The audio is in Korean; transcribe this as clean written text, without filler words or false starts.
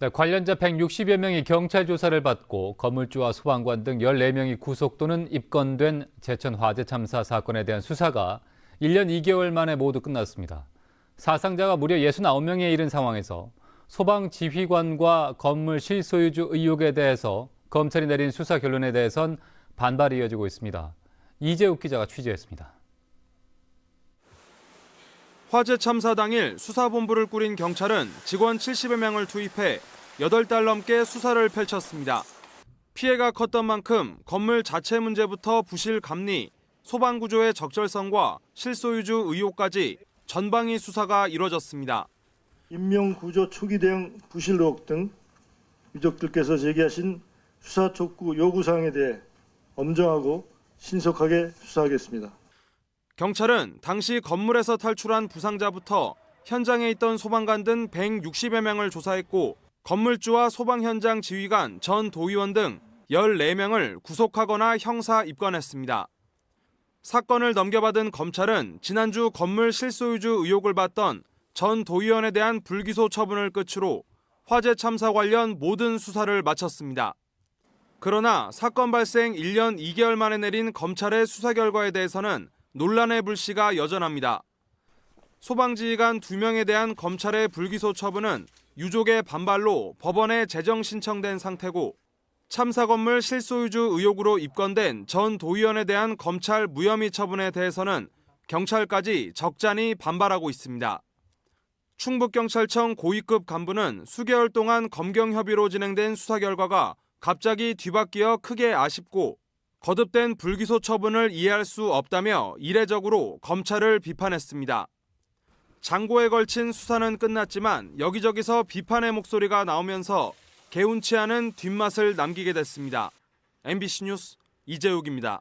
네, 관련자 160여 명이 경찰 조사를 받고 건물주와 소방관 등 14명이 구속 또는 입건된 제천 화재 참사 사건에 대한 수사가 1년 2개월 만에 모두 끝났습니다. 사상자가 무려 69명에 이른 상황에서 소방지휘관과 건물 실소유주 의혹에 대해서 검찰이 내린 수사 결론에 대해선 반발이 이어지고 있습니다. 이재욱 기자가 취재했습니다. 화재 참사 당일 수사본부를 꾸린 경찰은 직원 70여 명을 투입해 8달 넘게 수사를 펼쳤습니다. 피해가 컸던 만큼 건물 자체 문제부터 부실 감리, 소방구조의 적절성과 실소유주 의혹까지 전방위 수사가 이뤄졌습니다. 인명구조 초기 대응 부실 의혹 등 유족들께서 제기하신 수사 촉구 요구사항에 대해 엄정하고 신속하게 수사하겠습니다. 경찰은 당시 건물에서 탈출한 부상자부터 현장에 있던 소방관 등 160여 명을 조사했고 건물주와 소방 현장 지휘관, 전 도의원 등 14명을 구속하거나 형사 입건했습니다. 사건을 넘겨받은 검찰은 지난주 건물 실소유주 의혹을 받던 전 도의원에 대한 불기소 처분을 끝으로 화재 참사 관련 모든 수사를 마쳤습니다. 그러나 사건 발생 1년 2개월 만에 내린 검찰의 수사 결과에 대해서는 논란의 불씨가 여전합니다. 소방지휘관 2명에 대한 검찰의 불기소 처분은 유족의 반발로 법원에 재정 신청된 상태고 참사 건물 실소유주 의혹으로 입건된 전 도의원에 대한 검찰 무혐의 처분에 대해서는 경찰까지 적잖이 반발하고 있습니다. 충북경찰청 고위급 간부는 수개월 동안 검경협의로 진행된 수사 결과가 갑자기 뒤바뀌어 크게 아쉽고 거듭된 불기소 처분을 이해할 수 없다며 이례적으로 검찰을 비판했습니다. 장고에 걸친 수사는 끝났지만 여기저기서 비판의 목소리가 나오면서 개운치 않은 뒷맛을 남기게 됐습니다. MBC 뉴스 이재욱입니다.